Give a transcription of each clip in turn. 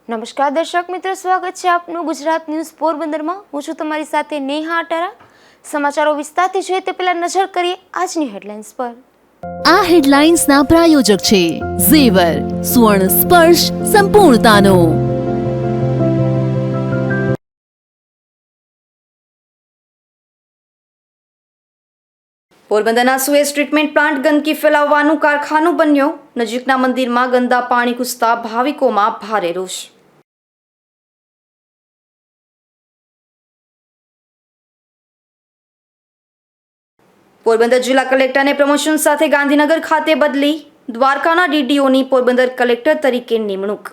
નમસ્કાર દર્શક મિત્રો, સ્વાગત છે આપનું ગુજરાત ન્યૂઝ પોરબંદરમાં। હું છું તમારી સાથે નેહા અટારા। સમાચારો વિસ્તારથી જોઈએ તે પહેલા નજર કરીએ આજની હેડલાઇન્સ પર। આ હેડલાઇન્સના પ્રાયોજક છે ઝેવર, સુવર્ણ સ્પર્શ સંપૂર્ણતાનો। પોરબંદરના સુએજ ટ્રીટમેન્ટ પ્લાન્ટ ગંદકી ફેલાવવાનું કારખાનું બન્યો। નજીકના મંદિરમાં ગંદા પાણી ઘૂસતા ભાવિકોમાં ભારે રોષ। પોરબંદર જિલ્લા કલેક્ટરને પ્રમોશન સાથે ગાંધીનગર ખાતે બદલી। દ્વારકાના ડીડીઓની પોરબંદર કલેક્ટર તરીકે નિમણૂક।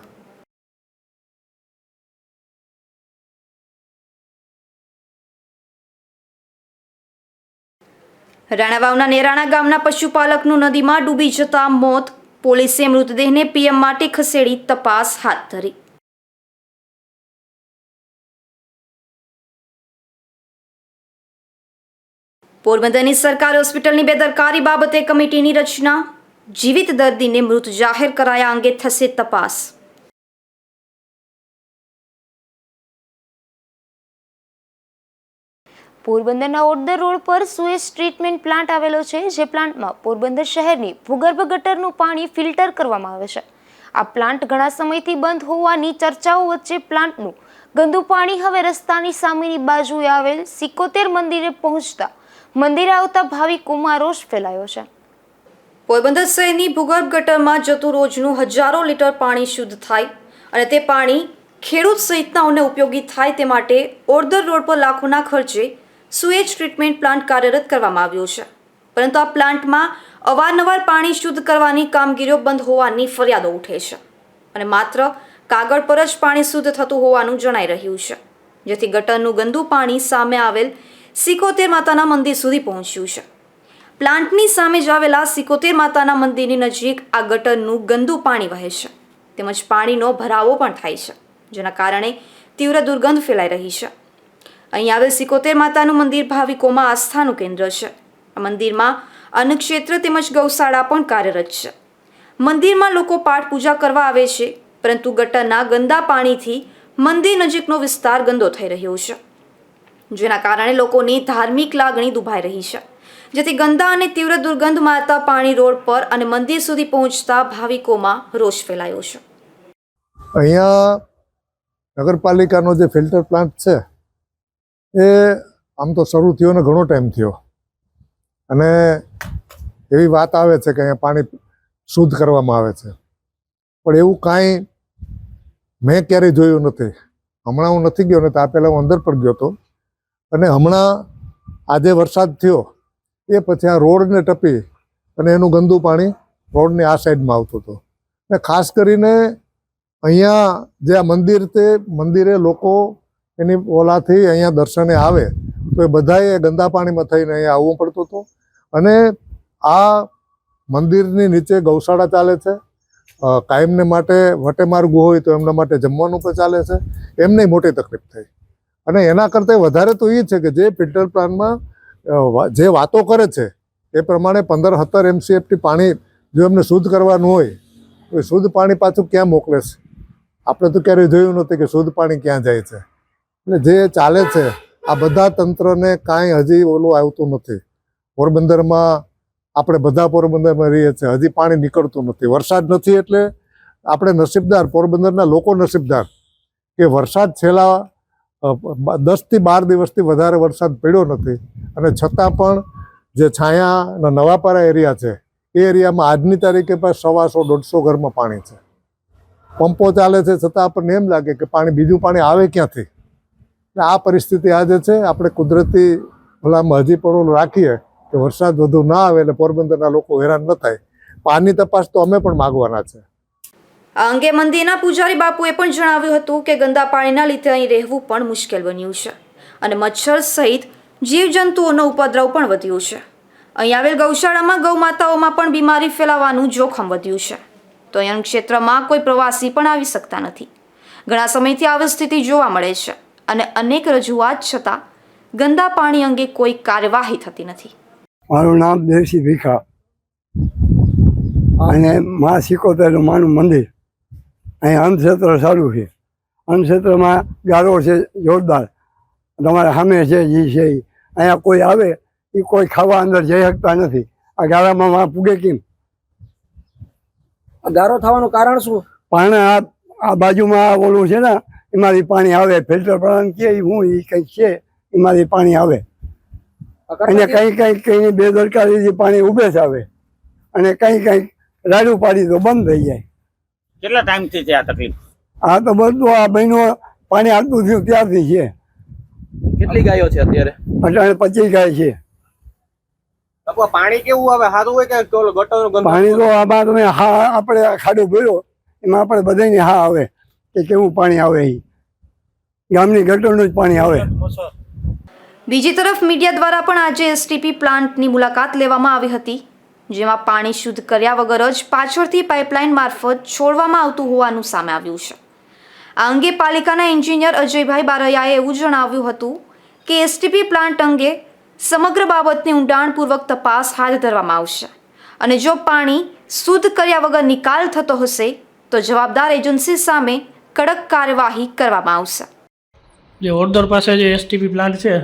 રાણાવાવના નેરાણા ગામના પશુપાલકનું નદીમાં ડૂબી જતા મોત। પોલીસે મૃતદેહને પીએમ માટે ખસેડી તપાસ હાથ ધરી। પોરબંદરની સરકારી હોસ્પિટલની બેદરકારી બાબતે કમિટીની રચના। જીવિત દર્દીને મૃત જાહેર કરાયા અંગે થશે તપાસ। પોરબંદરના ઓડદર રોડ પર સુએજ ટ્રીટમેન્ટ પ્લાન્ટ આવેલો છે, જે પ્લાન્ટમાં પોરબંદર શહેરની ભૂગર્ભ ગટરનું પાણી ફિલ્ટર કરવામાં આવે છે। આ પ્લાન્ટ ઘણા સમયથી બંધ હોવાની ચર્ચાઓ વચ્ચે પ્લાન્ટનું ગંદુ પાણી હવે રસ્તાની સામેની બાજુએ આવેલ 71 મંદિરે પહોંચતા મંદિરે આવતા ભાવિકોમાં રોષ ફેલાયો છે। પોરબંદર શહેરની ભૂગર્ભ ગટરમાં જતું રોજનું હજારો લીટર પાણી શુદ્ધ થાય અને તે પાણી ખેડૂત સહિતનાઓને ઉપયોગી થાય તે માટે ઓડદર રોડ પર લાખોના ખર્ચે સુએજ ટ્રીટમેન્ટ પ્લાન્ટ કાર્યરત કરવામાં આવ્યો છે, પરંતુ આ પ્લાન્ટમાં અવારનવાર પાણી શુદ્ધ કરવાની કામગીરીઓ બંધ હોવાની ફરિયાદો ઉઠે છે અને માત્ર કાગળ પર જ પાણી શુદ્ધ થતું હોવાનું જણાઈ રહ્યું છે, જેથી ગટરનું ગંદુ પાણી સામે આવેલ 71 માતાના મંદિર સુધી પહોંચ્યું છે। પ્લાન્ટની સામે જ આવેલા 71 માતાના મંદિરની નજીક આ ગટરનું ગંદુ પાણી વહે છે, તેમજ પાણીનો ભરાવો પણ થાય છે, જેના કારણે તીવ્ર દુર્ગંધ ફેલાઈ રહી છે। અહીં આવેલ 71 માતાનું મંદિર ભાવિકોમાં આસ્થાનું કેન્દ્ર છે। આ મંદિરમાં અન્નક્ષેત્ર તેમજ ગૌશાળા પણ કાર્યરત છે। મંદિરમાં લોકો પાઠ પૂજા કરવા આવે છે, પરંતુ ગટરના ગંદા પાણીથી મંદિર નજીકનો વિસ્તાર ગંદો થઈ રહ્યો છે, જેના કારણે લોકોની ધાર્મિક લાગણી દુભાઈ રહી છે, જેથી ગંદા અને તીવ્ર દુર્ગંધ મારતા પાણી રોડ પર અને મંદિર સુધી પહોંચતા ભાવિકોમાં રોષ ફેલાયો છે। અહીંયા નગરપાલિકાનો જે ફિલ્ટર પ્લાન્ટ છે એ આમ તો શરૂ થયો ને ઘણો ટાઈમ થયો, અને એવી વાત આવે છે કે અહીંયા પાણી શુદ્ધ કરવામાં આવે છે, પણ એવું કાંઈ મેં ક્યારેય જોયું નથી। હમણાં હું નથી ગયો ને, ત્યાં પહેલાં હું અંદર પણ ગયો હતો, અને હમણાં આજે વરસાદ થયો એ પછી આ રોડને ટપી અને એનું ગંદુ પાણી રોડની આ સાઈડમાં આવતું હતું। ને ખાસ કરીને અહીંયા જે આ મંદિર તે મંદિરે લોકો એની ઓલાથી અહીંયા દર્શને આવે તો એ બધાએ ગંદા પાણીમાં થઈને અહીંયા આવવું પડતું હતું, અને આ મંદિરની નીચે ગૌશાળા ચાલે છે, કાયમને માટે વટેમાર્ગુ હોય તો એમના માટે જમવાનું પણ ચાલે છે, એમને મોટી તકલીફ થઈ। અને એના કરતાં વધારે તો એ છે કે જે ફિલ્ટર પ્લાન્ટમાં જે વાતો કરે છે એ પ્રમાણે 15-17 MCFT પાણી જો એમને શુદ્ધ કરવાનું હોય તો એ શુદ્ધ પાણી પાછું ક્યાં મોકલે છે? આપણે તો ક્યારેય જોયું નથી કે શુદ્ધ પાણી ક્યાં જાય છે। એટલે જે ચાલે છે આ બધા તંત્રને કાંઈ હજી ઓલું આવતું નથી। પોરબંદરમાં આપણે બધા પોરબંદરમાં રહીએ છીએ, હજી પાણી નીકળતું નથી। વરસાદ નથી એટલે આપણે નસીબદાર, પોરબંદરના લોકો નસીબદાર કે વરસાદ છેલ્લા 10 થી 12 દિવસથી વધારે વરસાદ પડ્યો નથી, અને છતાં પણ જે છાયાના નવાપરા એરિયા છે એ એરિયામાં આજની તારીખે પણ 100-150 ઘરમાં પાણી છે, પંપો ચાલે છે, છતાં આપણને એમ લાગે કે પાણી બીજું પાણી આવે ક્યાંથી? એટલે આ પરિસ્થિતિ આજે છે। આપણે કુદરતી ભલામાં હજી પણ રાખીએ કે વરસાદ વધુ ના આવે એટલે પોરબંદરના લોકો હેરાન ન થાય। પાણી તપાસ તો અમે પણ માગવાના છે। આ અંગે મંદિરના પૂજારી બાપુએ પણ જણાવ્યું હતું કે ગંદા પાણીના લીધે અહીં રહેવું પણ મુશ્કેલ બન્યું છે અને મચ્છર સહિત જીવજંતુઓનો ઉપદ્રવ પણ વધ્યો છે। અહીં આવેલ ગૌશાળામાં ગૌમાતાઓમાં પણ બીમારી ફેલાવાનું જોખમ વધ્યું છે, તો અહીં ક્ષેત્રમાં કોઈ પ્રવાસી પણ આવી શકતા નથી। ઘણા સમયથી આવી સ્થિતિ જોવા મળે છે અને અનેક રજૂઆત છતાં ગંદા પાણી અંગે કોઈ કાર્યવાહી થતી નથી। મારું નામ દેવસી ભીખા, અને મા 71 માનું મંદિર અહીં અન્નક્ષેત્ર સારું છે। અન્નક્ષેત્રમાં ગારો છે જોરદાર, તમારા સામે છે જે છે ઈ. અહીંયા કોઈ આવે એ કોઈ ખાવા અંદર જઈ શકતા નથી. આ ગારામાં માં પૂગે કેમ? ગારો થવાનું કારણ શું? પાણી આ બાજુમાં ઓલું છે ને એમાંથી પાણી આવે, ફિલ્ટર પ્રણાલી કે હું એ કંઈક છે એમાંથી પાણી આવે અને કઈ બેદરકારીથી પાણી ઉભે જ આવે અને કઈ રાડું પાડી તો બંધ થઈ જાય. કેટલા ટાઈમથી છે આ તકલીફ? આ તો બધું આ મહિનો પાણી આવતું થયું ત્યારથી છે. કેટલી ગાયો છે અત્યારે? 25 ગાય છે. પાણી કેવું આવે? સારું હોય કે ગટરનું? પાણી તો આમાં તમે આપણે ખાડો ભર્યો એમાં આપણે બધાને આવે કે કેવું પાણી આવે, એ ગામની ગટરનું જ પાણી આવે. બીજી તરફ મીડિયા દ્વારા પણ આજે એસટીપી પ્લાન્ટની મુલાકાત લેવામાં આવી હતી, જેમાં પાણી શુદ્ધ કર્યા વગર જ પાછળથી પાઇપલાઇન મારફત છોડવામાં આવતું હોવાનું સામે આવ્યું છે. આ અંગે પાલિકાના એન્જિનિયર અજયભાઈ બારૈયાએ એવું જણાવ્યું હતું કે એસટીપી પ્લાન્ટ અંગે સમગ્ર બાબતની ઊંડાણપૂર્વક તપાસ હાથ ધરવામાં આવશે અને જો પાણી શુદ્ધ કર્યા વગર નિકાલ થતો હશે તો જવાબદાર એજન્સી સામે કડક કાર્યવાહી કરવામાં આવશે. જે ઓડોર પાસે જે એસટીપી પ્લાન્ટ છે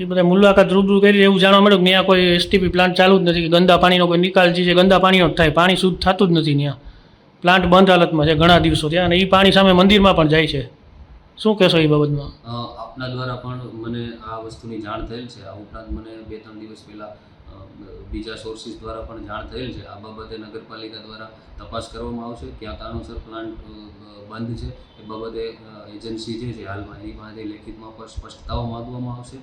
એ બધા મુલાકાત રૂબરૂ કરી એવું જાણવા મળ્યું કે ત્યાં કોઈ એસટીપી પ્લાન્ટ ચાલુ જ નથી, કે ગંદા પાણીનો કોઈ નિકાલ છે, ગંદા પાણીનો જ થાય, પાણી શુદ્ધ થતું જ નથી. ત્યાં પ્લાન્ટ બંધ હાલતમાં છે ઘણા દિવસો ત્યાં, અને એ પાણી સામે મંદિરમાં પણ જાય છે. શું કહેશો એ બાબતમાં? આપના દ્વારા પણ મને આ વસ્તુની જાણ થયેલ છે. આ ઉપરાંત મને 2-3 દિવસ પહેલાં બીજા સોર્સિસ દ્વારા પણ જાણ થયેલ છે. આ બાબતે નગરપાલિકા દ્વારા તપાસ કરવામાં આવશે. ક્યાં કારણોસર પ્લાન્ટ બંધ છે એ બાબતે એજન્સી જે છે હાલમાં એની પાસે લેખિતમાં પણ સ્પષ્ટતાઓ માંગવામાં આવશે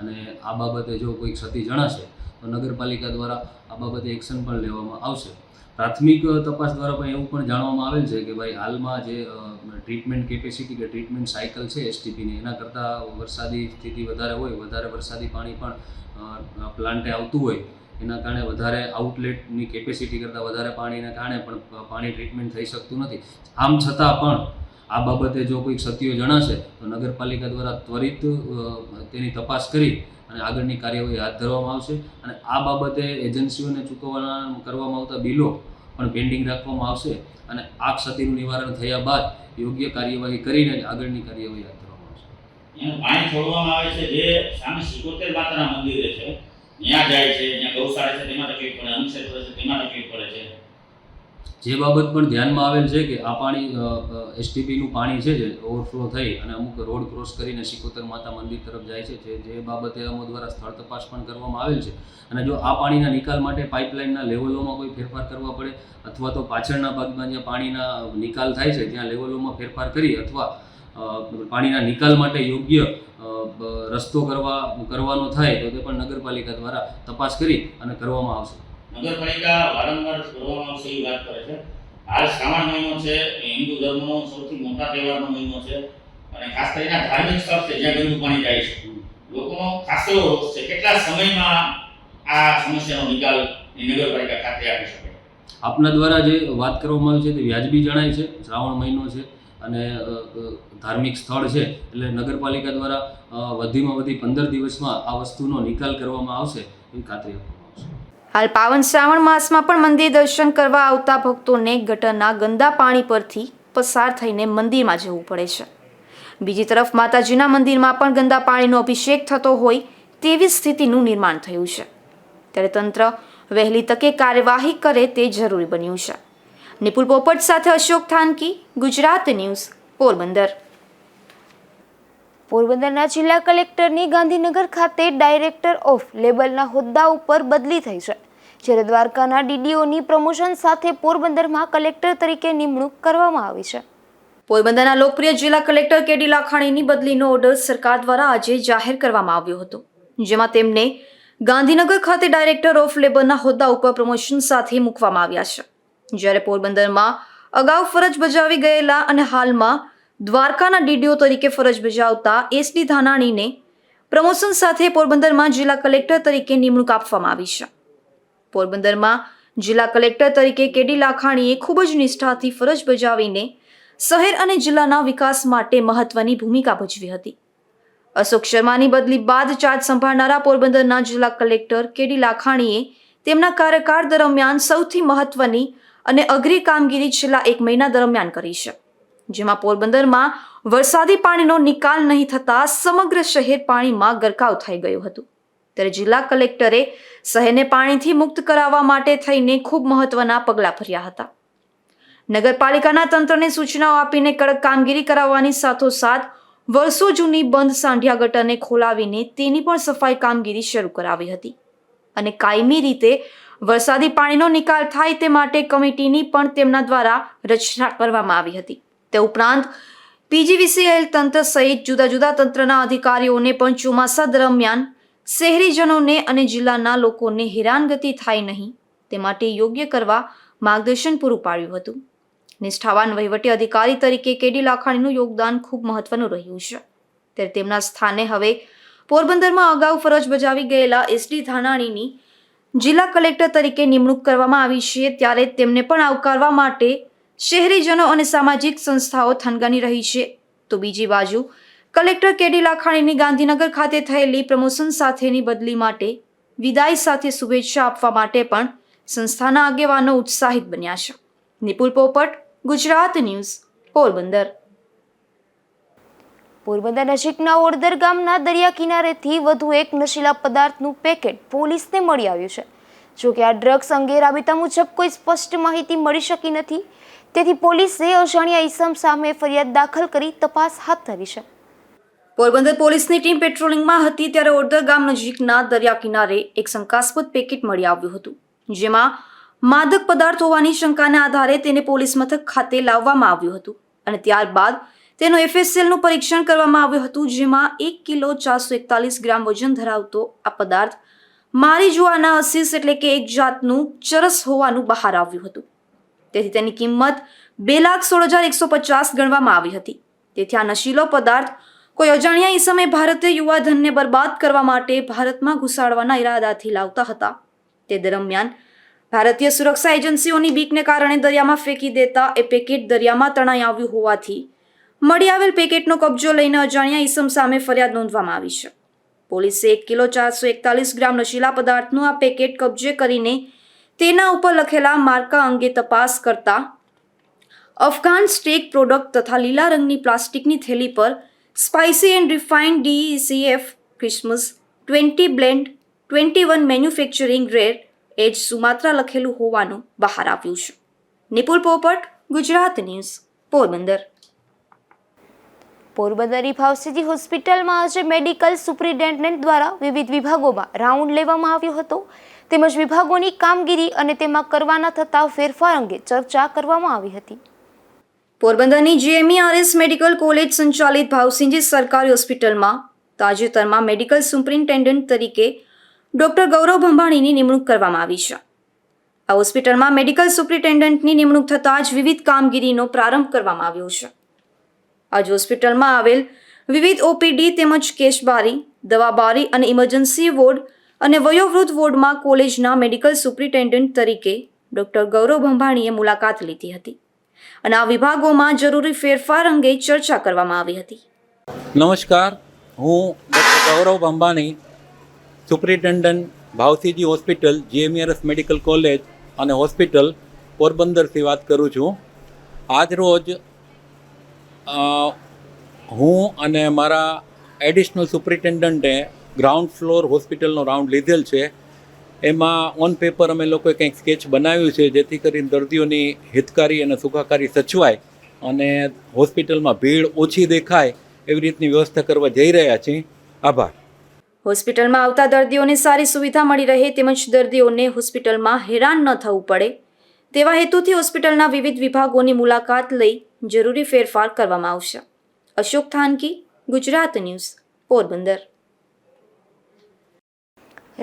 અને આ બાબતે જો કોઈ ક્ષતિ જણાશે તો નગરપાલિકા દ્વારા આ બાબતે એક્શન પણ લેવામાં આવશે. પ્રાથમિક તપાસ દ્વારા પણ એવું પણ જાણવામાં આવેલ છે કે ભાઈ હાલમાં જે ટ્રીટમેન્ટ કેપેસિટી કે ટ્રીટમેન્ટ સાયકલ છે એસટીપીની એના કરતાં વરસાદી સ્થિતિ વધારે હોય, વધારે વરસાદી પાણી પણ પ્લાન્ટે આવતું હોય એના કારણે વધારે આઉટલેટની કેપેસિટી કરતાં વધારે પાણીના કારણે પણ પાણી ટ્રીટમેન્ટ થઈ શકતું નથી. આમ છતાં પણ આ બાબતે જો કોઈ ક્ષતિઓ જણાશે તો નગરપાલિકા દ્વારા ત્વરિત તેની તપાસ કરી અને આગળની કાર્યવાહી હાથ ધરવામાં આવશે અને આ બાબતે એજન્સીઓને કરવામાં આવતા બિલો પણ પેન્ડિંગ રાખવામાં આવશે અને આ ક્ષતિનું નિવારણ થયા બાદ યોગ્ય કાર્યવાહી કરીને આગળની કાર્યવાહી હાથ ધરવામાં આવશે. પાણી છોડવામાં આવે છે જે સામે 77 માતાના મંદિરે છે ત્યાં જાય છે, ત્યાં ગૌશાળા છે તેમાં તકલીફ પડે, અન્નક્ષેત્ર છે તેમાં તકલીફ પડે છે. જે બાબત પણ ધ્યાનમાં આવેલ છે કે આ પાણી એસટીપીનું પાણી છે જે ઓવરફ્લો થઈ અને અમુક રોડ ક્રોસ કરીને 77 માતા મંદિર તરફ જાય છે, જે બાબતે અમો દ્વારા સ્થળ તપાસ પણ કરવામાં આવેલ છે અને જો આ પાણીના નિકાલ માટે પાઇપલાઇનના લેવલોમાં કોઈ ફેરફાર કરવા પડે અથવા તો પાછળના ભાગમાં જ્યાં પાણીના નિકાલ થાય છે ત્યાં લેવલોમાં ફેરફાર કરી અથવા પાણીના નિકાલ માટે યોગ્ય રસ્તો કરવાનો થાય તો તે પણ નગરપાલિકા દ્વારા તપાસ કરી અને કરવામાં આવશે. નગરપાલિકા વારંવાર કરવામાં આવશે એવી વાત કરે છે. હાલ શ્રાવણ મહિનો છે, હિન્દુ ધર્મનો સૌથી મોટા તહેવારનો મહિનો છે અને ખાસ કરીને ધાર્મિક સ્થળ છે જ્યાં ગંદુ પાણી જાય છે. લોકોનો ખાસ એવો રોષ છે. કેટલા સમયમાં આ સમસ્યાનો નિકાલ નગરપાલિકા ખાતે આપી શકે? આપના દ્વારા જે વાત કરવામાં આવી છે તે વ્યાજબી જણાય છે. શ્રાવણ મહિનો છે અને ધાર્મિક સ્થળ છે એટલે નગરપાલિકા દ્વારા વધીમાં વધી 15 દિવસમાં આ વસ્તુનો નિકાલ કરવામાં આવશે એવી ખાતરી આપવામાં આવશે. હાલ પાવન શ્રાવણ માસમાં પણ મંદિર દર્શન કરવા આવતા ભક્તોને ગટરના ગંદા પાણી પરથી પસાર થઈને મંદિરમાં જવું પડે છે. બીજી તરફ માતાજીના મંદિરમાં પણ ગંદા પાણીનો અભિષેક થતો હોય તેવી સ્થિતિનું નિર્માણ થયું છે. ત્યારે તંત્ર વહેલી તકે કાર્યવાહી કરે તે જરૂરી બન્યું છે. નિપુલ પોપટ સાથે અશોક થાનકી, ગુજરાત ન્યૂઝ, પોરબંદર. પોરબંદરના જિલ્લા કલેક્ટરની ગાંધીનગર ખાતે ડાયરેક્ટર ઓફ લેબરના હોદ્દા ઉપર બદલી થઈ છે, જ્યારે દ્વારકાના ડીડીઓની પ્રમોશન સાથે પોરબંદરમાં કલેક્ટર તરીકે નિમણૂક કરવામાં આવી છે. પોરબંદરના લોકપ્રિય જિલ્લા કલેક્ટર કેડી લાખાણીની બદલીનો ઓર્ડર સરકાર દ્વારા આજે જાહેર કરવામાં આવ્યો હતો, જેમાં તેમને ગાંધીનગર ખાતે ડાયરેક્ટર ઓફ લેબરના હોદ્દા ઉપર પ્રમોશન સાથે મૂકવામાં આવ્યા છે. જ્યારે પોરબંદરમાં અગાઉ ફરજ બજાવી ગયેલા અને હાલમાં દ્વારકાના ડીડીઓ તરીકે ફરજ બજાવતા એસડી ધાનાણીને પ્રમોશન સાથે પોરબંદરમાં જિલ્લા કલેક્ટર તરીકે નિમણૂક આપવામાં આવી છે. પોરબંદરમાં જિલ્લા કલેક્ટર તરીકે કેડી લાખાણીએ ખૂબ જ નિષ્ઠાથી ફરજ બજાવીને શહેર અને જિલ્લાના વિકાસ માટે મહત્વની ભૂમિકા ભજવી હતી. અશોક શર્માની બદલી બાદ ચાર્જ સંભાળનારા પોરબંદરના જિલ્લા કલેક્ટર કેડી લાખાણીએ તેમના કાર્યકાળ દરમિયાન સૌથી મહત્વની અને અઘરી કામગીરી છેલ્લા 1 મહિના દરમિયાન કરી છે, જેમાં પોરબંદરમાં વરસાદી પાણીનો નિકાલ નહીં થતાં સમગ્ર શહેર પાણીમાં ગરકાવ થઈ ગયું હતું. ત્યારે જિલ્લા કલેક્ટરે શહેરને પાણીથી મુક્ત કરાવવા માટે થઈને ખૂબ મહત્વના પગલાં ભર્યા હતા. નગરપાલિકાના તંત્રને સૂચનાઓ આપીને કડક કામગીરી કરાવવાની સાથોસાથ વર્ષો જૂની બંધ સાંઢિયા ગટરને ખોલાવીને તેની પણ સફાઈ કામગીરી શરૂ કરાવી હતી અને કાયમી રીતે વરસાદી પાણીનો નિકાલ થાય તે માટે કમિટીની પણ તેમના દ્વારા રચના કરવામાં આવી હતી. તે ઉપરાંત પીજીવીસીએલ તંત્ર સહિત જુદા જુદા તંત્રના અધિકારીઓને પણ ચોમાસા દરમિયાન શહેરીજનોને અને જિલ્લાના લોકોને હેરાનગતિ થાય નહીં તે માટે યોગ્ય કરવા માર્ગદર્શન પૂરું પાડ્યું હતું. નિષ્ઠાવાન વહીવટી અધિકારી તરીકે કેડી લાખાણીનું યોગદાન ખૂબ મહત્વનું રહ્યું છે. ત્યારે તેમના સ્થાને હવે પોરબંદરમાં અગાઉ ફરજ બજાવી ગયેલા એસડી ધાનાણીની જિલ્લા કલેક્ટર તરીકે નિમણૂક કરવામાં આવી છે. ત્યારે તેમને પણ આવકારવા માટે શહેરીજનો અને સામાજિક સંસ્થાઓ થનગની રહી છે. તો બીજી બાજુ કલેક્ટર કેડી લાખાણીની ગાંધીનગર ખાતે થયેલી પ્રમોશન સાથેની બદલી માટે વિદાય સાથે શુભેચ્છા આપવા માટે પણ સંસ્થાના આગેવાનો ઉત્સાહિત બન્યા છે. નિપુલ પોપટ, ગુજરાત ન્યૂઝ, પોરબંદર. પોરબંદર નજીકના ઓડદર ગામના દરિયા કિનારેથી વધુ એક નશીલા પદાર્થનું પેકેટ પોલીસને મળી આવ્યું છે. જોકે આ ડ્રગ્સ અંગે રાબેતા મુજબ કોઈ સ્પષ્ટ માહિતી મળી શકી નથી. તેથી પોલીસે અજાણ્યા ઈસમ સામે ફરિયાદ દાખલ કરી તપાસ હાથ ધરી છે. પોરબંદર પોલીસની ટીમ પેટ્રોલિંગમાં હતી ત્યારે ઓડદર ગામ નજીકના દરિયા કિનારે એક શંકાસ્પદ પેકેટ મળી આવ્યું હતું, જેમાં માદક પદાર્થ હોવાની શંકાના આધારે તેને પોલીસ મથક ખાતે લાવવામાં આવ્યું હતું અને ત્યારબાદ તેનું FSLનું પરીક્ષણ કરવામાં આવ્યું હતું, જેમાં 1 કિલો 441 ગ્રામ વજન ધરાવતો આ પદાર્થ મારીજુઆના અસીસ એટલે કે એક જાતનું ચરસ હોવાનું બહાર આવ્યું હતું. તેથી તેની કિંમત 2,16,150 ગણવામાં આવી હતી. તેથી આ નશીલો પદાર્થ કોઈ અજાણ્યા ઈસમે ભારતીય યુવાધનને બરબાદ કરવા માટે ભારતમાં ઘુસાડવાના ઈરાદાથી લાવતા હતા. તે દરમિયાન ભારતીય સુરક્ષા એજન્સીઓની બીકને કારણે દરિયામાં ફેંકી દેતા એ પેકેટ દરિયામાં તણાઈ આવ્યું હોવાથી મળી આવેલ પેકેટનો કબજો લઈને અજાણ્યા ઈસમ સામે ફરિયાદ નોંધવામાં આવી છે. પોલીસે 1 કિલો 441 ગ્રામ નશીલા પદાર્થનું આ પેકેટ કબજે કરીને તેના ઉપર લખેલા માર્કા અંગે તપાસ કરતા અફઘાન સ્ટેક પ્રોડક્ટ તથા લીલા રંગની પ્લાસ્ટિકની થેલી પર spicy and refined DECF Christmas 20 blend 21 manufacturing rare edge Sumatra લખેલું હોવાનું બહાર આવ્યું છે. નિપુલ પોપટ, ગુજરાત ન્યૂઝ, પોરબંદર. પોરબંદરની ભાવસીજી હોસ્પિટલમાં આજે મેડિકલ સુપ્રિન્ટેન્ડન્ટ દ્વારા વિવિધ વિભાગોમાં રાઉન્ડ લેવામાં આવ્યો હતો. તેમજ વિભાગોની કામગીરી અને તેમાં કરવાના થતા ફેરફાર અંગે ચર્ચા કરવામાં આવી હતી. પોરબંદરની GMERS મેડિકલ કોલેજ સંચાલિત ભાવસિંજી સરકારી હોસ્પિટલમાં તાજેતરમાં મેડિકલ સુપ્રિન્ટેન્ડન્ટ તરીકે ડોક્ટર ગૌરવ ભંભાણીની નિમણૂક કરવામાં આવી છે. આ હોસ્પિટલમાં મેડિકલ સુપ્રિન્ટેન્ડન્ટની નિમણૂક થતાં જ વિવિધ કામગીરીનો પ્રારંભ કરવામાં આવ્યો છે. આજ હોસ્પિટલમાં આવેલ વિવિધ OPD તેમજ કેશબારી, દવાબારી અને ઇમરજન્સી વોર્ડ અને વયોવૃદ્ધ વોર્ડમાં કોલેજના મેડિકલ સુપ્રિન્ટેન્ડન્ટ તરીકે ડોક્ટર ગૌરવ ભંભાણીએ મુલાકાત લીધી હતી અને આ વિભાગોમાં જરૂરી ફેરફાર અંગે ચર્ચા કરવામાં આવી હતી. નમસ્કાર, હું ડૉક્ટર ગૌરવ ભંભાણી, સુપ્રિન્ટેન્ડન્ટ ભાવસીજી હોસ્પિટલ GMERS મેડિકલ કોલેજ અને હોસ્પિટલ પોરબંદરથી વાત કરું છું. આજ રોજ હું અને મારા એડિશનલ સુપ્રિન્ટેન્ડન્ટે ગ્રાઉન્ડ ફ્લોર હોસ્પિટલનો રાઉન્ડ લીધેલ છે. એમાં ઓન પેપર અમે લોકોએ કંઈક સ્કેચ બનાવ્યું છે જેથી કરીને દર્દીઓની હિતકારી અને સુખાકારી સચવાય અને હોસ્પિટલમાં ભીડ ઓછી દેખાય એવી રીતની વ્યવસ્થા કરવા જઈ રહ્યા છીએ. આભાર. હોસ્પિટલમાં આવતા દર્દીઓને સારી સુવિધા મળી રહે તેમજ દર્દીઓને હોસ્પિટલમાં હેરાન ન થવું પડે તેવા હેતુથી હોસ્પિટલના વિવિધ વિભાગોની મુલાકાત લઈ જરૂરી ફેરફાર કરવામાં આવશે. અશોક થાનકી, ગુજરાત ન્યૂઝ, પોરબંદર.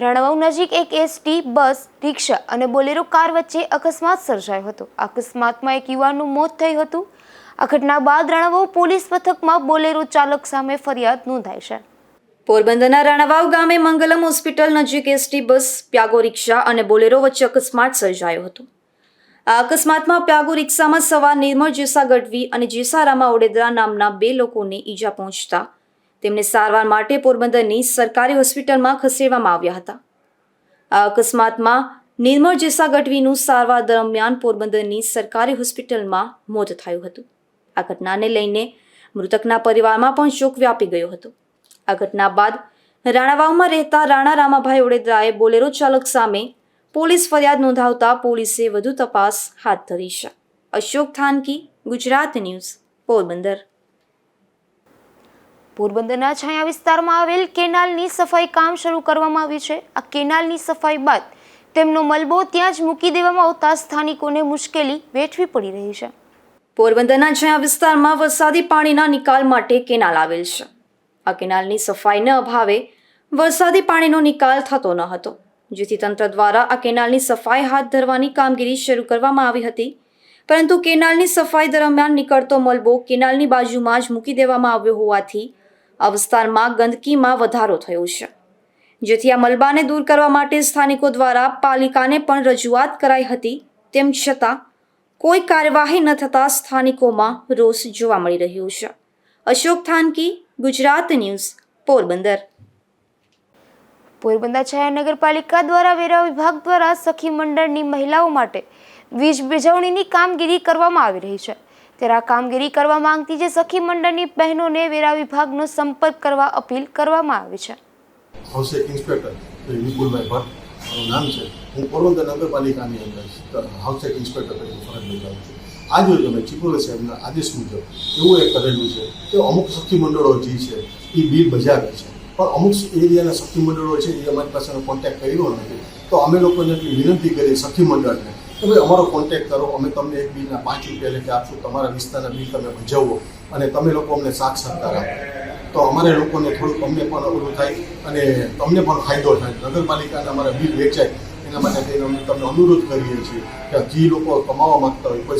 રણવાવ નજીક એક ST બસ, રિક્ષા અને બોલેરો કાર વચ્ચે અકસ્માત સર્જાયો હતો. અકસ્માતમાં એક યુવાનનું મોત થયું હતું. આ ઘટના બાદ રણવાવ પોલીસ મથકમાં બોલેરો ચાલક સામે ફરિયાદ નોંધાઈ છે. પોરબંદરના રાણાવાવ ગામે મંગલમ હોસ્પિટલ નજીક ST બસ, પ્યાગો રિક્ષા અને બોલેરો વચ્ચે અકસ્માત સર્જાયો હતો. આ અકસ્માતમાં પ્યાગો રિક્ષામાં સવાર નિર્મળ જેસા ગઢવી અને જેસારામા ઓડેદરા નામના 2 લોકોને ઈજા પહોંચતા તેમને સારવાર માટે પોરબંદરની સરકારી હોસ્પિટલમાં ખસેડવામાં આવ્યા હતા. આ અકસ્માતમાં નિર્મળ જેસા ગઢવીનું સારવાર દરમિયાન પોરબંદરની સરકારી હોસ્પિટલમાં મોત થયું હતું. આ ઘટનાને લઈને મૃતકના પરિવારમાં પણ શોક વ્યાપી ગયો હતો. આ ઘટના બાદ રાણાવાવમાં રહેતા રાણા રામાભાઈ ઓડેદરાએ બોલેરો ચાલક સામે પોલીસ ફરિયાદ નોંધાવતા પોલીસે વધુ તપાસ હાથ ધરી છે. અશોક થાનકી, ગુજરાત ન્યૂઝ, પોરબંદર. પોરબંદરના છાયા વિસ્તારમાં આવેલ કેનાલની સફાઈ કામ શરૂ કરવામાં આવ્યું છે. આ કેનાલની સફાઈ બાદ તેમનો મલબો ત્યાં જ મૂકી દેવામાં આવતા સ્થાનિકોને મુશ્કેલી વેઠવી પડી રહી છે. પોરબંદરના છાયા વિસ્તારમાં વરસાદી પાણીના નિકાલ માટે કેનાલ આવેલ છે. આ કેનાલની સફાઈના અભાવે વરસાદી પાણીનો નિકાલ થતો ન હતો, જેથી તંત્ર દ્વારા આ કેનાલની સફાઈ હાથ ધરવાની કામગીરી શરૂ કરવામાં આવી હતી. પરંતુ કેનાલની સફાઈ દરમિયાન નીકળતો મલબો કેનાલની બાજુમાં જ મૂકી દેવામાં આવ્યો હોવાથી આ વિસ્તારમાં ગંદકીમાં વધારો થયો છે. જેથી આ મલબાને દૂર કરવા માટે સ્થાનિકો દ્વારા પાલિકાને પણ રજૂઆત કરાઈ હતી. તેમ છતાં કોઈ કાર્યવાહી ન થતાં સ્થાનિકોમાં રોષ જોવા મળી રહ્યો છે. અશોક થાનકી, ગુજરાત ન્યૂઝ, પોરબંદર. પોરબંદર છાયા નગરપાલિકા દ્વારા વેરા વિભાગ દ્વારા સખી મંડળની મહિલાઓ માટે વીજ બીજવણીની કામગીરી કરવામાં આવી રહી છે. ત્યારે આ કામગીરી કરવા માંગતી જે સખી મંડળની બહેનોને વેરા વિભાગનો સંપર્ક કરવા અપીલ કરવામાં આવી છે. હાઉસિંગ ઇન્સ્પેક્ટર વિપુલભાઈ ભટ્ટ મારું નામ છે. હું પોરબંદર નગરપાલિકાની અંદર હાઉસિંગ ઇન્સ્પેક્ટર તરીકે ફરજ બજાવું છું. આજ રોજ અમે ચીફોલે સાહેબના આદેશ મુજબ એવું એક કરેલું છે કે અમુક સખી મંડળો જે છે એ બિલ બજાવે છે, પણ અમુક એરિયાના સખી મંડળો છે એ અમારી પાસે કોન્ટેક્ટ કર્યો નથી. તો અમે લોકોને વિનંતી કરી સખી મંડળને કે ભાઈ અમારો કોન્ટેક્ટ કરો, અમે તમને એક બિલના 5 રૂપિયા લેખે આપશું, તમારા વિસ્તારના બિલ તમે ભજવો અને તમે લોકો અમને સાથ સહકાર આપો. તો અમારે લોકોને થોડુંક અમને પણ ઓલું થાય અને તમને પણ ફાયદો થાય. નગરપાલિકાને અમારા બિલ વેચાય એના માટે અમે તમને અનુરોધ કરીએ છીએ કે જે લોકો કમાવા માંગતા હોય, કોઈ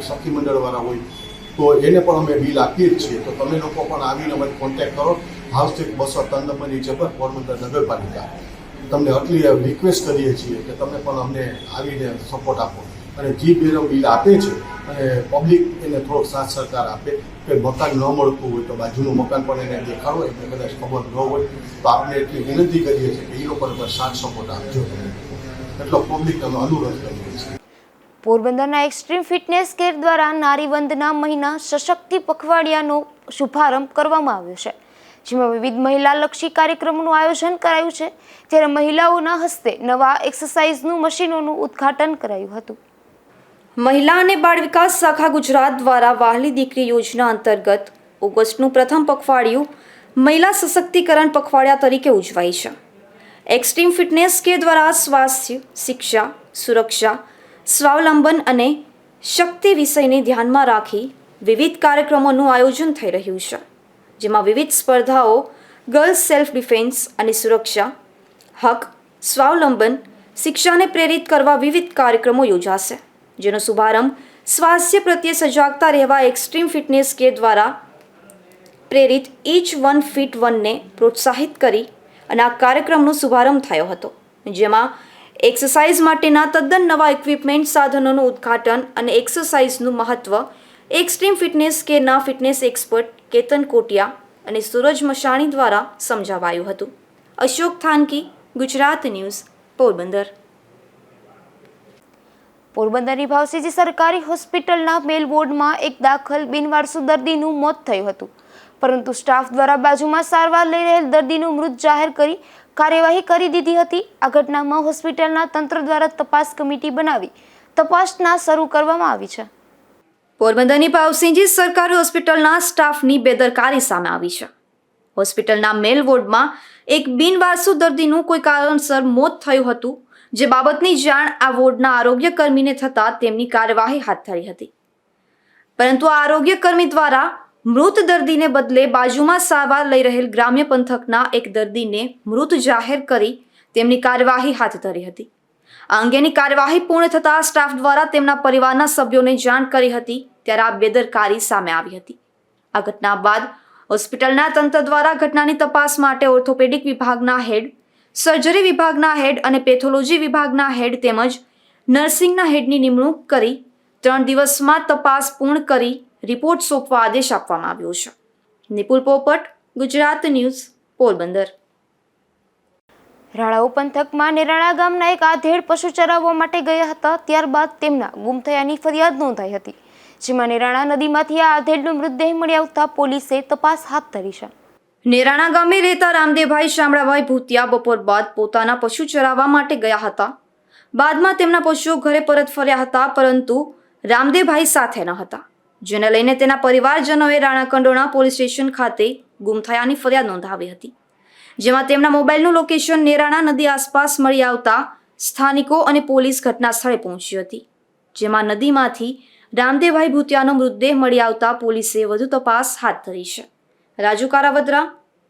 સખી મંડળવાળા હોય તો એને પણ અમે બિલ આપીએ જ છીએ. તો તમે લોકો પણ આવીને અમારે કોન્ટેક્ટ કરો. હાઉસ ટેક 203 નંબર નીચે પર પોરબંદર નગરપાલિકા તમને આટલી રિક્વેસ્ટ કરીએ છીએ કે તમે પણ અમને આવીને સપોર્ટ આપો અને જે બેનો બિલ આપે છે અને પબ્લિક એને થોડોક સાથ સહકાર આપે. કે મકાન ન મળતું હોય તો બાજુનું મકાન પણ એને દેખાડો, એટલે કદાચ ખબર ન હોય તો આપણે એટલી વિનંતી કરીએ છીએ કે એ લોકોને પણ સાથ સપોર્ટ આપજો. એટલો પબ્લિકને અમે અનુરોધ કરીએ છીએ. પોરબંદરના એક્સ્ટ્રીમ ફિટનેસ કેર દ્વારા નારીવંદના મહિના સશક્તિ પખવાડિયાનો શુભારંભ કરવામાં આવ્યો છે, જેમાં વિવિધ મહિલાલક્ષી કાર્યક્રમોનું આયોજન કરાયું છે. ત્યારે મહિલાઓના હસ્તે નવા એક્સરસાઇઝનું મશીનોનું ઉદ્ઘાટન કરાયું હતું. મહિલા અને બાળ વિકાસ શાખા ગુજરાત દ્વારા વહાલી દીકરી યોજના અંતર્ગત ઓગસ્ટનું પ્રથમ પખવાડિયું મહિલા સશક્તિકરણ પખવાડિયા તરીકે ઉજવાય છે. એક્સ્ટ્રીમ ફિટનેસ કેર દ્વારા સ્વાસ્થ્ય, શિક્ષા, સુરક્ષા, સ્વાવલંબન અને શક્તિ વિષયને ધ્યાનમાં રાખી વિવિધ કાર્યક્રમોનું આયોજન થઈ રહ્યું છે, જેમાં વિવિધ સ્પર્ધાઓ ગર્લ્સ સેલ્ફ ડિફેન્સ અને સુરક્ષા, હક, સ્વાવલંબન, શિક્ષાને પ્રેરિત કરવા વિવિધ કાર્યક્રમો યોજાશે, જેનો શુભારંભ સ્વાસ્થ્ય પ્રત્યે સજાગતા રહેવા એક્સ્ટ્રીમ ફિટનેસ કેર દ્વારા પ્રેરિત ઈચ વન ફિટ વનને પ્રોત્સાહિત કરી અને આ કાર્યક્રમનો શુભારંભ થયો હતો, જેમાં એક્સરસાઇઝ માટેના તદ્દન નવા ઇક્વિપમેન્ટ સાધનોનું ઉદ્ઘાટન અને એક્સરસાઇઝનું મહત્વ એક્સ્ટ્રીમ ફિટનેસ કેરના ફિટનેસ એક્સપર્ટ કેતન કોટિયા અને સૂરજ મશાણી દ્વારા સમજાવાયું હતું. અશોક થાનકી, ગુજરાત ન્યૂઝ, પોરબંદર. પોરબંદરની ભાવસીજી સરકારી હોસ્પિટલના મેલ વોર્ડમાં એક દાખલ બિનવારસુ દર્દીનું મોત થયું હતું, પરંતુ સ્ટાફ દ્વારા બાજુમાં સારવાર લઈ રહેલ દર્દીનું મૃત જાહેર કરી કાર્યવાહી કરી દીધી હતી. આ ઘટનામાં હોસ્પિટલના તંત્ર દ્વારા તપાસ કમિટી બનાવી તપાસના શરૂ કરવામાં આવી છે. પોરબંદરની ભાવસિંહજી સરકારી હોસ્પિટલના સ્ટાફની બેદરકારી સામે આવી છે. હોસ્પિટલના મેલ વોર્ડમાં એક બિનવારસુ દર્દીનું કોઈ કારણસર મોત થયું હતું, જે બાબતની જાણ આ વોર્ડના આરોગ્ય કર્મીને થતાં તેમની કાર્યવાહી હાથ ધરી હતી. પરંતુ આ આરોગ્ય કર્મી દ્વારા મૃત દર્દીને બદલે બાજુમાં સારવાર લઈ રહેલ ગ્રામ્ય પંથકના એક દર્દીને મૃત જાહેર કરી તેમની કાર્યવાહી હાથ ધરી હતી. આ અંગેની કાર્યવાહી પૂર્ણ થતાં સ્ટાફ દ્વારા તેમના પરિવારના સભ્યોને જાણ કરી હતી, ત્યારે આ બેદરકારી સામે આવી હતી. આ ઘટના બાદ હોસ્પિટલના તંત્ર દ્વારા ઘટનાની તપાસ માટે ઓર્થોપેડિક વિભાગના હેડ, સર્જરી વિભાગના હેડ અને પેથોલોજી વિભાગના હેડ તેમજ નર્સિંગના હેડની નિમણૂક કરી 3 દિવસમાં તપાસ પૂર્ણ કરી રિપોર્ટ સોંપવા આદેશ આપવામાં આવ્યો છે. નિપુલ પોપટ, ગુજરાત ન્યૂઝ, પોરબંદર. રાણાઓ પંથકમાં નેરાણા ગામના એક આધેડ પશુ ચરાવવા માટે ગયા હતા, ત્યારબાદ તેમના ગુમ થયાની ફરિયાદ નોંધાઈ હતી, જેમાં નેરાણા નદીમાંથી આ આધેડનો મૃતદેહ મળી આવતા પોલીસે તપાસ હાથ ધરી છે. નેરાણા ગામે રહેતા રામદેવભાઈ શામળાભાઈ ભૂતિયા બપોર બાદ પોતાના પશુ ચરાવવા માટે ગયા હતા. બાદમાં તેમના પશુઓ ઘરે પરત ફર્યા હતા, પરંતુ રામદેવભાઈ સાથે ન હતા, જેને લઈને તેના પરિવારજનોએ રાણાકંડોરણા પોલીસ સ્ટેશન ખાતે ગુમ થયાની ફરિયાદ નોંધાવી હતી, જેમાં તેમના મોબાઈલનું લોકેશન નેરાણા નદી આસપાસ મળી આવતા સ્થાનિકો અને પોલીસ ઘટના સ્થળે પહોંચી હતી, જેમાં નદીમાંથી રામદેવભાઈ ભૂતિયાનો મૃતદેહ મળી આવતા પોલીસે વધુ તપાસ હાથ ધરી છે. રાજુ કારાવદ્રા,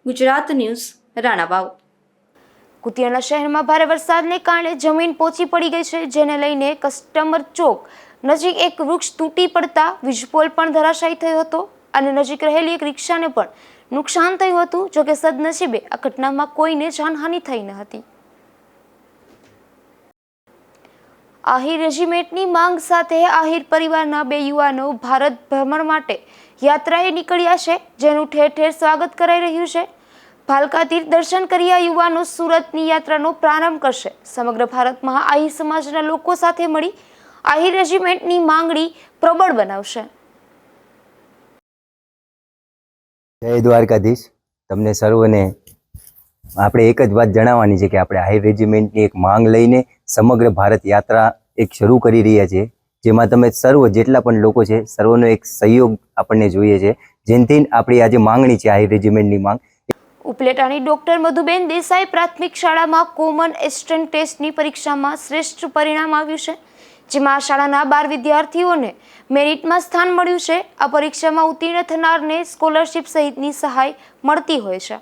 ગુજરાત ન્યૂઝ, રાણાવાવ. કુતિયાણા શહેરમાં ભારે વરસાદને કારણે જમીન પોચી પડી ગઈ છે, જેને લઈને કસ્ટમર ચોક નજીક એક વૃક્ષ તૂટી પડતા વીજપોલ પણ ધરાશાયી થયો હતો અને નજીક રહેલી એક રિક્ષાને પણ નુકસાન થયું હતું. જોકે સદનસીબે આ ઘટનામાં કોઈને જાનહાનિ થઈ ન હતી. આહિર રેજિમેન્ટની માંગ સાથે આહિર પરિવારના 2 યુવાનો ભારત ભ્રમણ માટે યાત્રાએ નીકળ્યા છે, જેનું ઠેર ઠેર સ્વાગત કરાઈ રહ્યું છે. ભાલકા તીર્થ દર્શન કરી આ યુવાનો સુરતની યાત્રાનો પ્રારંભ કરશે. સમગ્ર ભારતમાં આહિર સમાજના લોકો સાથે મળી આહિર રેજિમેન્ટની માંગણી પ્રબળ બનાવશે. જય દ્વારકાધીશ. તમને સર્વને આપણે એક જ વાત જણાવવાની છે કે આપણે આહિર રેજિમેન્ટની એક માંગ લઈને સમગ્ર ભારત યાત્રા એક શરૂ કરી રહ્યા છીએ, જેમાં તમે સર્વ જેટલા પણ લોકો છે સર્વનો એક સહયોગ આપણને જોઈએ છે, જેનાથી આપણી આજે માંગણી છે આહિર રેજિમેન્ટની માંગ. ઉપલેટાની ડોક્ટર મધુબેન દેસાઈ પ્રાથમિક શાળામાં કોમન એન્ટ્રન્સ ટેસ્ટની પરીક્ષામાં શ્રેષ્ઠ પરિણામ આવ્યું છે, જેમાં આ શાળાના 12 વિદ્યાર્થીઓને મેરિટમાં સ્થાન મળ્યું છે. આ પરીક્ષામાં ઉત્તીર્ણ થનારને સ્કોલરશિપ સહિતની સહાય મળતી હોય છે.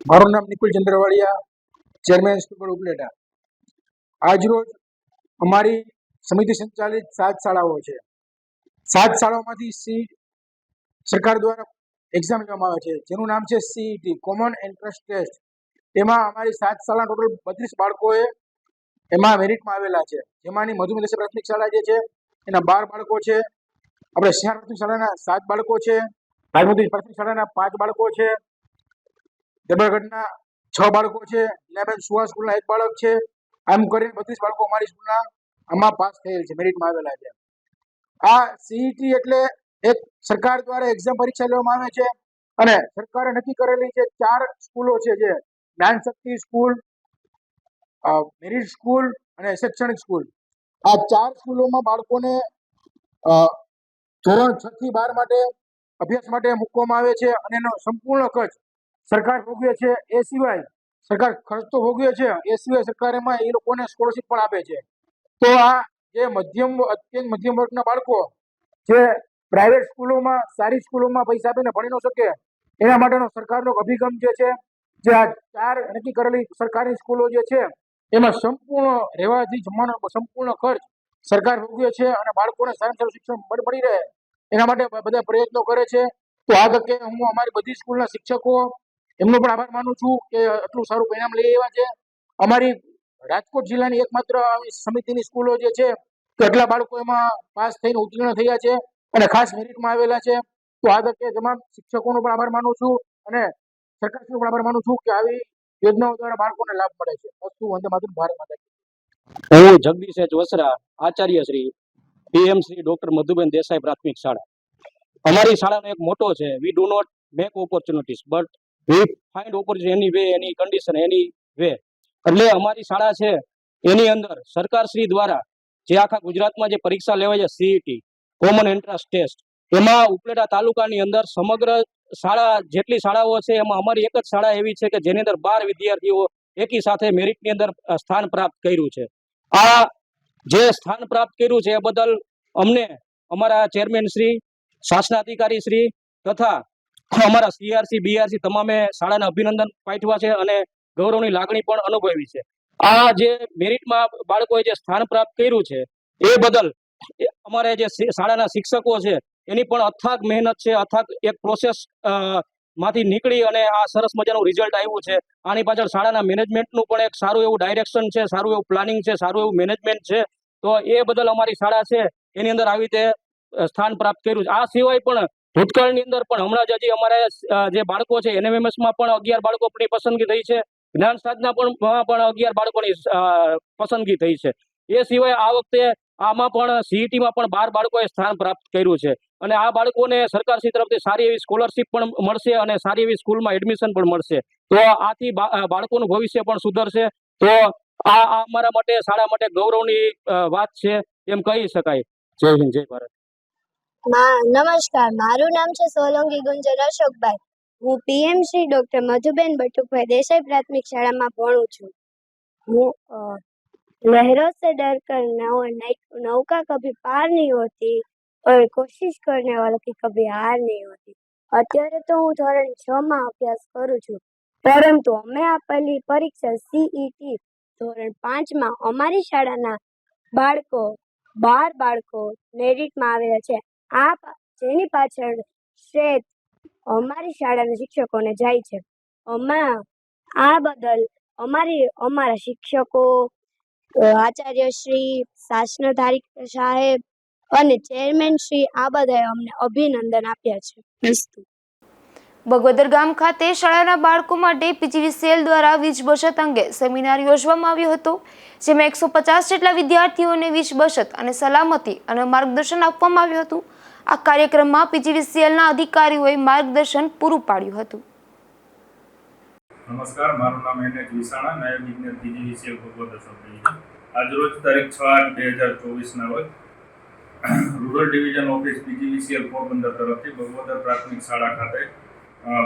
મારું નામ નિકુલ ચંદ્રવાડિયા, ચેરમેન સ્કૂલ ઉપલેટા. આજરોજ અમારી સમિતિ સંચાલિત 7 શાળાઓ છે. 7 શાળાઓમાંથી સરકાર દ્વારા એક્ઝામ લેવામાં આવે છે, જેનું નામ છે CET, કોમન એન્ટ્રન્સ ટેસ્ટ. એમાં અમારી 7 શાળા ટોટલ 32 બાળકોએ એમાં મેરિટમાં આવેલા છે, જેમાંની મધુબેન દેસાઈ પ્રાથમિક શાળા જે છે એના 12 બાળકો છે, આપણે શિયાળ પ્રાથમિક શાળાના 7 બાળકો છે, રાજમોદી પ્રાથમિક શાળાના 5 બાળકો છે, દબરગઢના 6 બાળકો છે, લીલાબેન સુવા સ્કૂલના 1 બાળક છે. આમ કરીને 32 બાળકો અમારી સ્કૂલના આમાં પાસ થયેલ છે, મેરિટમાં આવેલા છે. આ CET એટલે એક સરકાર દ્વારા એક્ઝામ પરીક્ષા લેવામાં આવે છે અને સરકારે નક્કી કરેલી છે 4 સ્કૂલો છે, જે જ્ઞાન શક્તિ સ્કૂલ, મેરિટ સ્કૂલ અને શૈક્ષણિક સ્કૂલ. આ 4 સ્કૂલોમાં બાળકોને ધોરણ 6 થી 12 માટે અભ્યાસ માટે મૂકવામાં આવે છે અને એનો સંપૂર્ણ ખર્ચ સરકાર ભોગવે છે. એ સિવાય સરકાર ખર્ચ તો ભોગવે છે, એ સિવાય સરકાર એમાં એ લોકોને સ્કોલરશિપ પણ આપે છે. તો આ જે અત્યંત મધ્યમ વર્ગના બાળકો જે પ્રાઇવેટ સ્કૂલોમાં, સારી સ્કૂલોમાં પૈસા આપીને ભણી ન શકે, એના માટેનો સરકારનો અભિગમ જે છે, જે આ 4 નક્કી કરેલી સરકારી સ્કૂલો જે છે એમાં સંપૂર્ણ રહેવાથી જમવાનો સંપૂર્ણ ખર્ચ સરકાર ભોગવે છે અને બાળકોને સારામાં સારું શિક્ષણ મળી રહે એના માટે બધા પ્રયત્નો કરે છે. તો આ તકે હું અમારી બધી સ્કૂલના શિક્ષકો એમનો પણ આભાર માનું છું કે આટલું સારું પરિણામ લઈ આવ્યા છે. અમારી રાજકોટ જિલ્લાની એકમાત્ર સમિતિની સ્કૂલો જે છે તો એટલા બાળકો એમાં પાસ થઈને ઉત્તીર્ણ થયા છે અને ખાસ મેરિટમાં આવેલા છે. તો આ તકે તમામ શિક્ષકોનો પણ આભાર માનું છું અને સરકારશ્રીનો પણ આભાર માનું છું કે આવી યોજનાઓ દ્વારા બાળકોને લાભ મળે છે. વસ્તુ વંદે માતરમ, ભારત માતા કી જય. હું જગદીશ એચ વસરા, આચાર્ય શ્રી PM-શ્રી ડોક્ટર મધુબેન દેસાઈ પ્રાથમિક શાળા. અમારી શાળાનો એક મોટો છે, we do not make opportunities but we find opportunity any way, any condition, any way. એટલે અમારી શાળા છે એની અંદર સરકારશ્રી દ્વારા જે આખા ગુજરાતમાં જે પરીક્ષા લેવાય છે CET, કોમન એન્ટ્રન્સ ટેસ્ટ, એમાં ઉપલેટા તાલુકાની અંદર સમગ્ર શાળા જેટલી શાળાઓ છે એમાં અમારી એક જ શાળા એવી છે કે જેની અંદર 12 વિદ્યાર્થીઓ એકી સાથે મેરિટની અંદર સ્થાન પ્રાપ્ત કર્યું છે. આ જે સ્થાન પ્રાપ્ત કર્યું છે એ બદલ અમને અમારા ચેરમેન શ્રી, શાસનાધિકારી શ્રી તથા અમારા CRC, BRC તમામે શાળાને અભિનંદન પાઠવ્યા છે અને ગૌરવની લાગણી પણ અનુભવી છે. આ જે મેરિટમાં બાળકોએ જે સ્થાન પ્રાપ્ત કર્યું છે એ બદલ અમારે જે શાળાના શિક્ષકો છે એની પણ અથાગ મહેનત છે, અથાગ એક પ્રોસેસ માંથી નીકળી અને આ સરસ મજાનું રિઝલ્ટ આવ્યું છે. આની પાછળ શાળાના મેનેજમેન્ટનું પણ એક સારું એવું ડાયરેક્શન છે, સારું એવું પ્લાનિંગ છે, સારું એવું મેનેજમેન્ટ છે. તો એ બદલ અમારી શાળા છે એની અંદર આવી રીતે સ્થાન પ્રાપ્ત કર્યું છે. આ સિવાય પણ ભૂતકાળની અંદર પણ હમણાં જ હજી અમારે જે બાળકો છે NMMS-માં પણ 11 બાળકોની પસંદગી થઈ છે, જ્ઞાન સાધના પણ 11 બાળકોની પસંદગી થઈ છે. એ સિવાય આ વખતે આમાં પણ સીઈટીમાં પણ 12 બાળકોએ સ્થાન પ્રાપ્ત કર્યું છે અને આ બાળકોને સરકારશ્રી તરફથી સારી એવી સ્કોલરશિપ પણ મળશે અને સારી એવી સ્કૂલમાં એડમિશન પણ મળશે. તો આથી બાળકોનું ભવિષ્ય પણ સુધરશે. તો આ અમારા માટે શાળા માટે ગૌરવની વાત છે એમ કહી શકાય. જય હિન્દ, જય ભારત. નમસ્કાર, મારું નામ છે સોલંકી ગુંજર અશોકભાઈ. હું પીએમ શ્રી ડોક્ટર મધુબેન બટુકભાઈ દેસાઈ પ્રાથમિક શાળામાં ભણું છું. હું લહેરોं से डर कर नौका कभी पार नहीं होती और कोशिश करने वालों की कभी हार नहीं होती. અત્યારે તો હું ધોરણ 6 માં અભ્યાસ કરું છું, પરંતુ અમે આપેલી પરીક્ષા CET ધોરણ 5 માં અમારી શાળાના બાળકો 12 બાળકો મેરિટમાં આવેલા છે. જેની પાછળ શ્રેય અમારી શાળાના શિક્ષકોને જાય છે. આ બદલ અમારા શિક્ષકો, આચાર્યશ્રી, શાસનધારી સાહેબ અને ચેરમેન શ્રી આ બધાએ અમને અભિનંદન આપ્યા છે. બગવદર ગામ ખાતે શાળાના બાળકો માટે PGVCL દ્વારા વીજ બચત અંગે સેમિનાર યોજવામાં આવ્યો હતો, જેમાં 150 જેટલા વિદ્યાર્થીઓને વીજ બચત અને સલામતી અને માર્ગદર્શન આપવામાં આવ્યું હતું. આ કાર્યક્રમમાં PGVCLના અધિકારીઓએ માર્ગદર્શન પૂરું પાડ્યું હતું. નમસ્કાર, મારું નામ NH વિસાણા, નાયબ ઇજનેર PGVCL બગવદર સબ ડિવિઝન. આજરોજ તારીખ 6/8/2024ના રોજ rural division office PGVCL Porbandar તરફથી બગવદર પ્રાથમિક શાળા ખાતે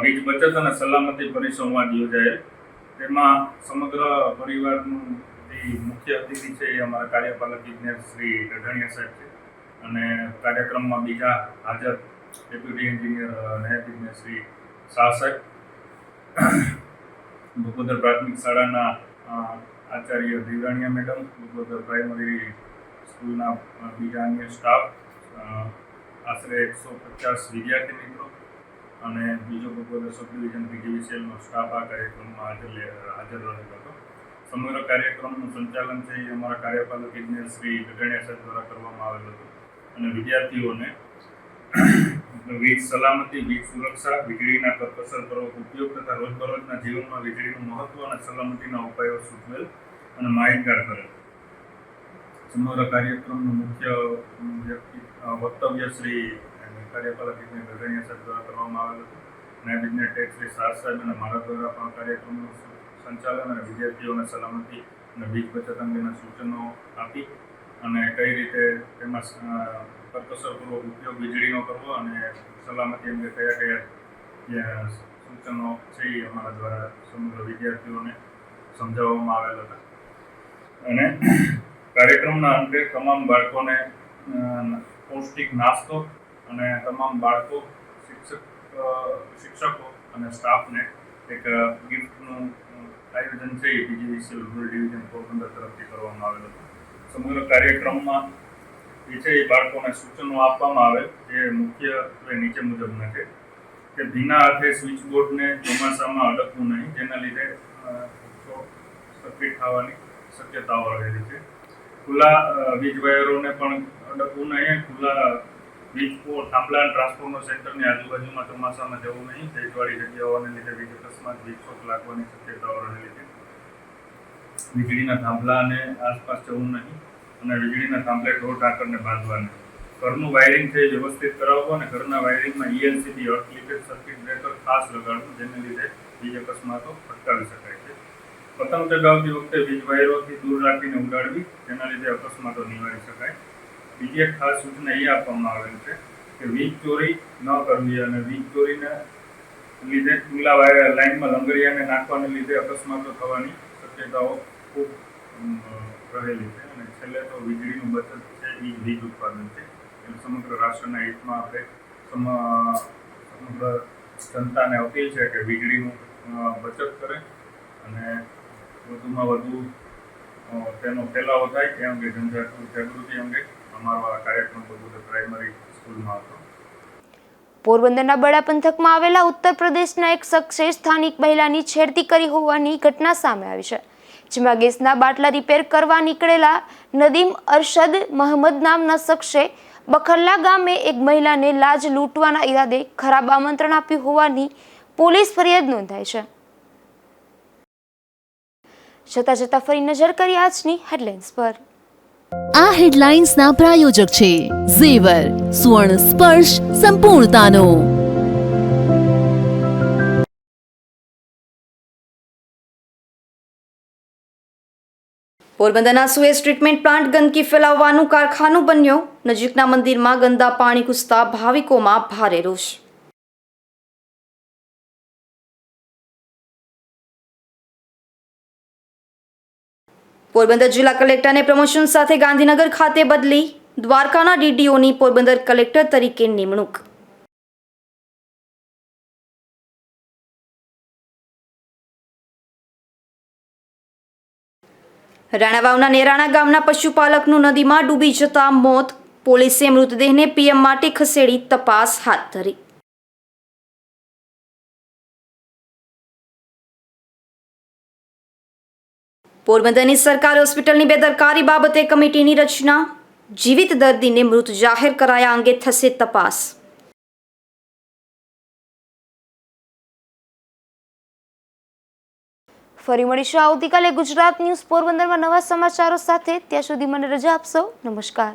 વીજ બચત અને સલામતી પરિસંવાદ યોજાયેલ. તેમાં સમગ્ર પરિવારનું જે મુખ્ય અતિથિ છે એ અમારા કાર્યપાલક ઇજનેર શ્રી ગઢાણીયા સાહેબ છે અને કાર્યક્રમમાં બીજા હાજર ડેપ્યુટી એન્જિનિયર નાયબ ઇજનેર શ્રી શાહ સાહેબ, બગવદર પ્રાથમિક શાળાના આચાર્ય દેવરાણીયા મેડમ, બગવદર પ્રાઇમરી સ્કૂલના બીજા અન્ય સ્ટાફ, આશરે 150 વિદ્યાર્થી મિત્રો અને બીજો બગવદર સબ ડિવિઝન PGVCLનો સ્ટાફ આ કાર્યક્રમમાં હાજર રહેલો હતો. સમગ્ર કાર્યક્રમનું સંચાલન છે એ અમારા કાર્યપાલક ઇજનેર શ્રી ગઢાણીયા સાહેબ દ્વારા કરવામાં આવેલ હતું અને વિદ્યાર્થીઓને વીજ સલામતી, વીજ સુરક્ષા, વીજળીના કરકસરપૂર્વક ઉપયોગ તથા રોજબરોજના જીવનમાં વીજળીનું મહત્વ અને સલામતીના ઉપાયો સૂચવેલ અને માહિતગાર કરેલ. સમગ્ર કાર્યક્રમનું મુખ્ય વક્તવ્ય શ્રી કાર્યપાલક ઇજનેર ગઢાણીયા સાહેબ દ્વારા કરવામાં આવેલ હતું. નાયબ ઇજનેર ટેક શ્રી શાહ સાહેબ અને મારા દ્વારા પણ કાર્યક્રમનું સંચાલન અને વિદ્યાર્થીઓને સલામતી અને વીજ બચત અંગેના સૂચનો આપી અને કઈ રીતે તેમાં કરકસરપૂર્વક ઉપયોગ વીજળીનો કરવો અને સલામતી અંગે કયા કયા સૂચનો છે એ અમારા દ્વારા સમગ્ર વિદ્યાર્થીઓને સમજાવવામાં આવેલ હતા. અને કાર્યક્રમના અંતે તમામ બાળકોને પૌષ્ટિક નાસ્તો અને તમામ બાળકો, શિક્ષકો અને સ્ટાફને એક ગિફ્ટનું આયોજન છે એ PGVCL રૂરલ ડિવિઝન પોરબંદર તરફથી કરવામાં આવેલ હતું. સમગ્ર કાર્યક્રમમાં જે છે એ બાળકોને સૂચનો આપવામાં આવેલ, જે મુખ્યત્વે નીચે મુજબના છે કે ભીના હાથે સ્વિચ બોર્ડને ચોમાસામાં અડકવું નહીં, જેના લીધે સર્કિટ થવાની શક્યતાઓ રહેલી છે. ખુલ્લા વીજ વાયરોને પણ અડકવું નહીં, ખુલ્લા વીજ થાંભલા ટ્રાન્સફોર્મર સેન્ટરની આજુબાજુમાં ચોમાસામાં જવું નહીં, ભેજવાળી જગ્યાઓને લીધે વીજ અકસ્માત, વીજ શોક લાગવાની શક્યતાઓ રહેલી છે. વીજળીના થાંભલાને આસપાસ જવું નહીં અને વીજળીના થાંભલે ઢોર ઢાંકરને બાંધવા નહીં. ઘરનું વાયરિંગ છે એ વ્યવસ્થિત કરાવવું અને ઘરના વાયરિંગમાં ELCB અર્થ લિકેજ સર્કિટ બ્રેકર ખાસ લગાડવું, જેને લીધે વીજ અકસ્માતો અટકાવી શકાય છે. પતંગ ચગાવતી વખતે વીજ વાયરોથી દૂર રાખીને ઉડાડવી, જેના લીધે અકસ્માતો નિવારી શકાય. બીજી એક ખાસ સૂચના એ આપવામાં આવેલ છે કે વીજ ચોરી ન કરવી અને વીજ ચોરીને લીધે ખુલ્લા લાઇનમાં લંગરિયાને નાખવાને લીધે અકસ્માતો થવાની શક્યતાઓ ખૂબ રહેલી છે. અને છેલ્લે તો વીજળીનું બચત છે એ વીજ ઉત્પાદન છે. એટલે સમગ્ર રાષ્ટ્રના હિતમાં આપણે સમગ્ર જનતાને અપીલ છે કે વીજળીનું બચત કરે અને વધુમાં વધુ તેનો ફેલાવો થાય તે અંગે જનજાગૃતિ અંગે અમારો આ કાર્યક્રમ બગવદર પ્રાઇમરી સ્કૂલમાં હતો. પોરબંદરના બડા પંથકમાં આવેલા ઉત્તર પ્રદેશના એક શખ્સે સ્થાનિક મહિલાની છેડતી કરી હોવાની ઘટના સામે આવી છે, જેમાં ગેસના બાટલા રિપેર કરવા નીકળેલા નદીમ અરશદ મહમદ નામના શખ્સે બખરલા ગામે એક મહિલાને લાજ લૂંટવાના ઈરાદે ખરાબ આમંત્રણ આપ્યું હોવાની પોલીસ ફરિયાદ નોંધાઈ છે. જતા ફરી નજર કરી આજની હેડલાઇન્સ પર. આ હેડલાઇન્સના પ્રાયોજક છે ઝેવર, સુવર્ણ સ્પર્શ સંપૂર્ણતાનો. પોરબંદરના સુએઝ ટ્રીટમેન્ટ પ્લાન્ટ ગંદકી ફેલાવવાનું કારખાનું બન્યો. નજીકના મંદિરમાં ગંદા પાણી ઘૂસતા ભાવિકોમાં ભારે રોષ. પોરબંદર જિલ્લા કલેક્ટરને પ્રમોશન સાથે ગાંધીનગર ખાતે બદલી. દ્વારકાના ડીડીઓની પોરબંદર કલેક્ટર તરીકે નિમણૂક. રાણાવાવના નેરાણા ગામના પશુપાલકનું નદીમાં ડૂબી જતા મોત. પોલીસે મૃતદેહને પીએમ માટે ખસેડી તપાસ હાથ ધરી. પોરબંદરની સરકારી હોસ્પિટલની બેદરકારી બાબતે કમિટીની રચના. જીવિત દર્દીને મૃત જાહેર કરાયા અંગે થશે તપાસ. ફરી મળીશું આવતીકાલે ગુજરાત ન્યૂઝ પોરબંદરમાં નવા સમાચારો સાથે. ત્યાં સુધી મને રજા આપશો. નમસ્કાર.